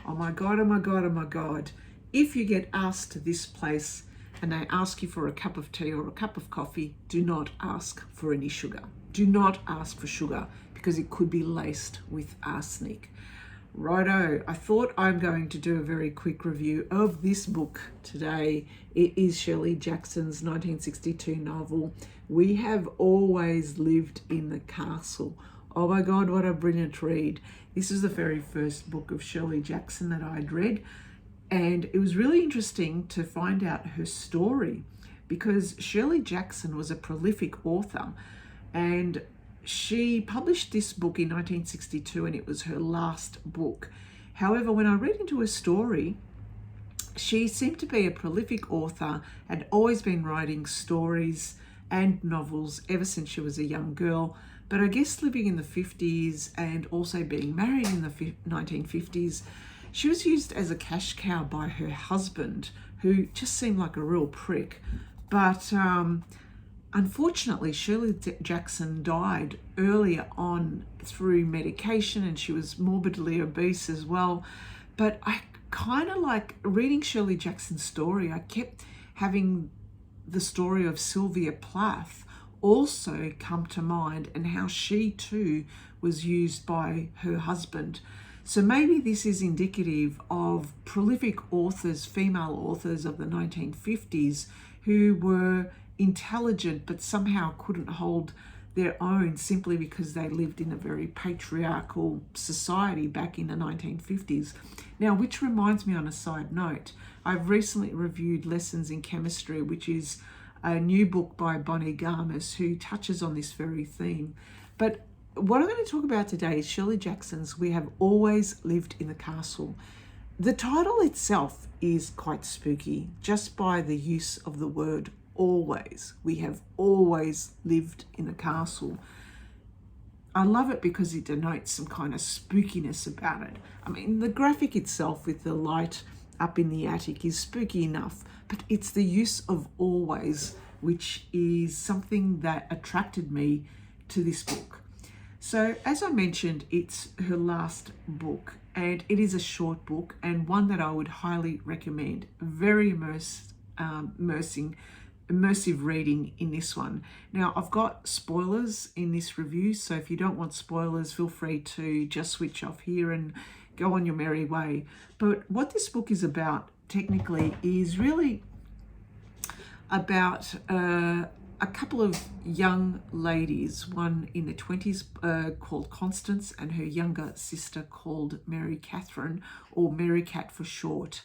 Oh my God, oh my God, oh my God. If you get asked to this place and they ask you for a cup of tea or a cup of coffee, do not ask for any sugar. Do not ask for sugar because it could be laced with arsenic. Righto, I thought I'm going to do a very quick review of this book today. It is Shirley Jackson's 1962 novel, We Have Always Lived in the Castle. Oh my God, what a brilliant read. This is the very first book of Shirley Jackson that I'd read, and it was really interesting to find out her story because Shirley Jackson was a prolific author, and she published this book in 1962 and it was her last book. However, when I read into her story, she seemed to be a prolific author, had always been writing stories and novels ever since she was a young girl. But I guess living in the 50s and also being married in the 1950s, she was used as a cash cow by her husband, who just seemed like a real prick. But unfortunately, Shirley Jackson died earlier on through medication, and she was morbidly obese as well. But I kind of like reading Shirley Jackson's story. I kept having the story of Sylvia Plath also come to mind, and how she too was used by her husband. So maybe this is indicative of prolific authors, female authors of the 1950s, who were intelligent but somehow couldn't hold their own simply because they lived in a very patriarchal society back in the 1950s. Now, which reminds me, on a side note, I've recently reviewed Lessons in Chemistry, which is a new book by Bonnie Garmus, who touches on this very theme. But what I'm going to talk about today is Shirley Jackson's We Have Always Lived in the Castle. The title itself is quite spooky just by the use of the word always. We have always lived in the castle. I love it because it denotes some kind of spookiness about it. I mean, the graphic itself with the light up in the attic is spooky enough, but it's the use of always which is something that attracted me to this book. So as I mentioned, it's her last book, and it is a short book and one that I would highly recommend. Very immersive reading in this one. Now, I've got spoilers in this review, so if you don't want spoilers, feel free to just switch off here and go on your merry way. But what this book is about technically is really about a couple of young ladies, one in the 20s called Constance, and her younger sister called Mary Catherine, or Mary Cat for short.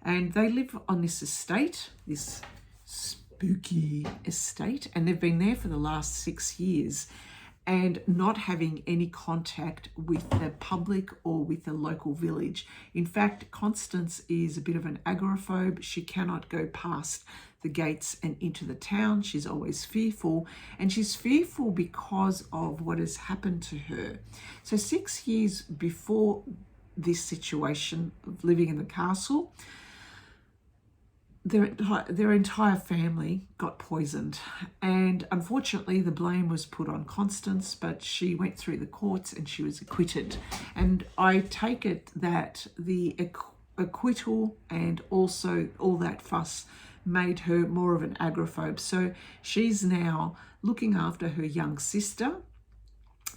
And they live on this estate, this spooky estate, and they've been there for the last 6 years and not having any contact with the public or with the local village. In fact, Constance is a bit of an agoraphobe. She cannot go past the gates and into the town. She's always fearful, and she's fearful because of what has happened to her. So 6 years before this situation of living in the castle, their entire family got poisoned, and unfortunately the blame was put on Constance, but she went through the courts and she was acquitted. And I take it that the acquittal and also all that fuss made her more of an agoraphobe. So she's now looking after her young sister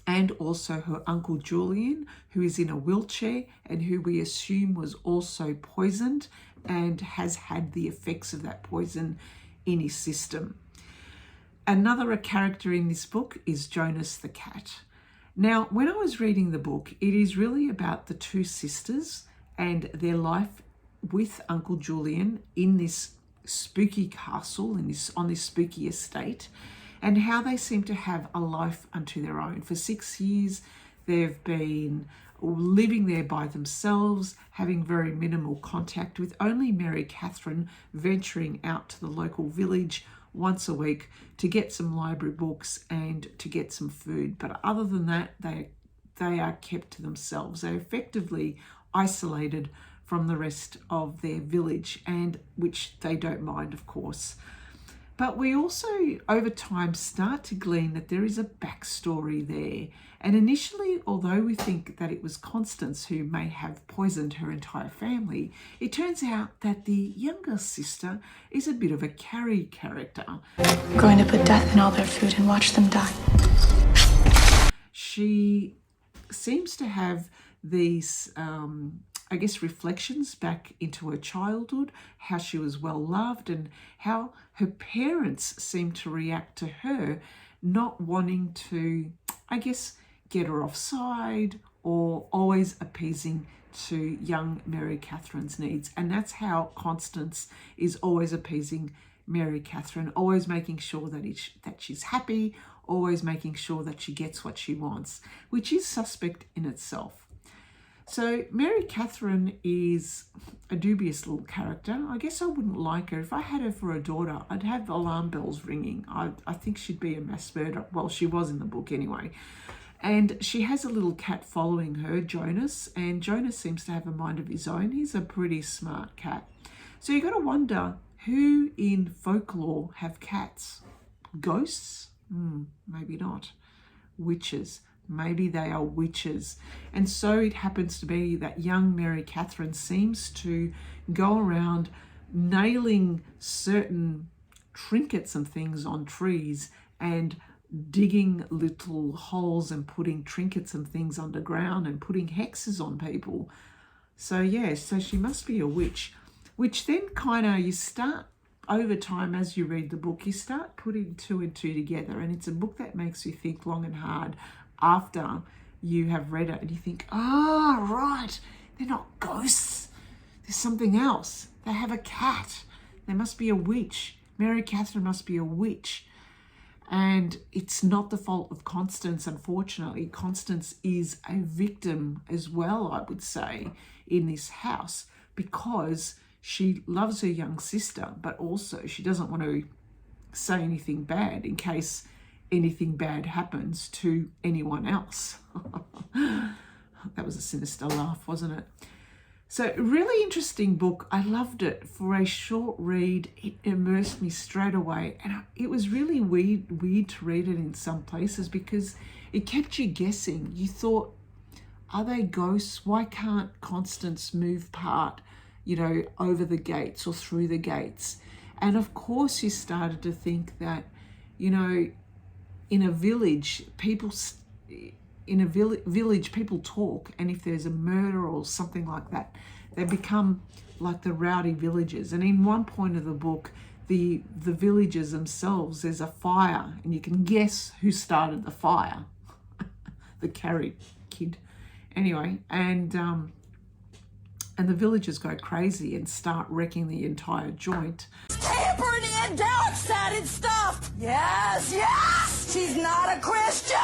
and also her uncle Julian, who is in a wheelchair and who we assume was also poisoned and has had the effects of that poison in his system. Another character in this book is Jonas the cat. Now, when I was reading the book, it is really about the two sisters and their life with Uncle Julian in this spooky castle, on this spooky estate, and how they seem to have a life unto their own. For 6 years, they've been living there by themselves, having very minimal contact, with only Mary Catherine venturing out to the local village once a week to get some library books and to get some food. But other than that, they are kept to themselves. They're effectively isolated from the rest of their village, and which they don't mind, of course. But we also, over time, start to glean that there is a backstory there. And initially, although we think that it was Constance who may have poisoned her entire family, it turns out that the younger sister is a bit of a Carrie character. Going to put death in all their food and watch them die. She seems to have these reflections back into her childhood, how she was well loved and how her parents seem to react to her not wanting to, get her offside or always appeasing to young Mary Catherine's needs. And that's how Constance is always appeasing Mary Catherine, always making sure that she's happy, always making sure that she gets what she wants, which is suspect in itself. So Mary Catherine is a dubious little character. I guess I wouldn't like her. If I had her for a daughter, I'd have alarm bells ringing. I think she'd be a mass murderer. Well, she was in the book anyway. And she has a little cat following her, Jonas, and Jonas seems to have a mind of his own. He's a pretty smart cat. So you got to wonder, who in folklore have cats? Ghosts? Maybe not. Witches? Maybe they are witches. And so it happens to be that young Mary Catherine seems to go around nailing certain trinkets and things on trees and digging little holes and putting trinkets and things underground and putting hexes on people. So she must be a witch, which then you start over time as you read the book, you start putting two and two together, and it's a book that makes you think long and hard after you have read it, and you think, right, they're not ghosts, there's something else. They have a cat. There must be a witch. Mary Catherine must be a witch. And it's not the fault of Constance, unfortunately. Constance is a victim as well, I would say, in this house, because she loves her young sister, but also she doesn't want to say anything bad in case anything bad happens to anyone else. That was a sinister laugh, wasn't it? So really interesting book. I loved it. For a short read, it immersed me straight away. And it was really weird to read it in some places because it kept you guessing. You thought, are they ghosts? Why can't Constance move over the gates or through the gates? And of course you started to think that, in a village, people talk, and if there's a murder or something like that, they become like the rowdy villagers. And in one point of the book, the villagers themselves, there's a fire, and you can guess who started the fire. The Carrie kid. Anyway, and the villagers go crazy and start wrecking the entire joint. Tampering in dark-sided stuff! Yes! She's not a Christian!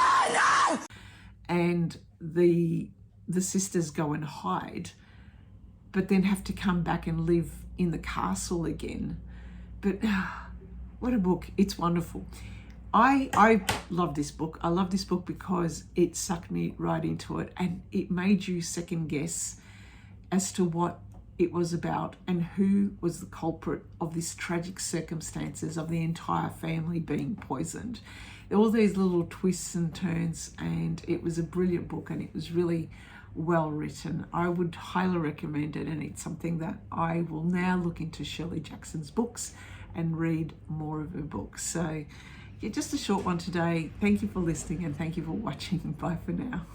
And the sisters go and hide, but then have to come back and live in the castle again. But what a book. It's wonderful. I love this book. I love this book because it sucked me right into it, and it made you second guess as to what it was about and who was the culprit of this tragic circumstances of the entire family being poisoned. All these little twists and turns, and it was a brilliant book, and it was really well written. I would highly recommend it, and it's something that I will now look into Shirley Jackson's books and read more of her books. So just a short one today. Thank you for listening, and thank you for watching. Bye for now.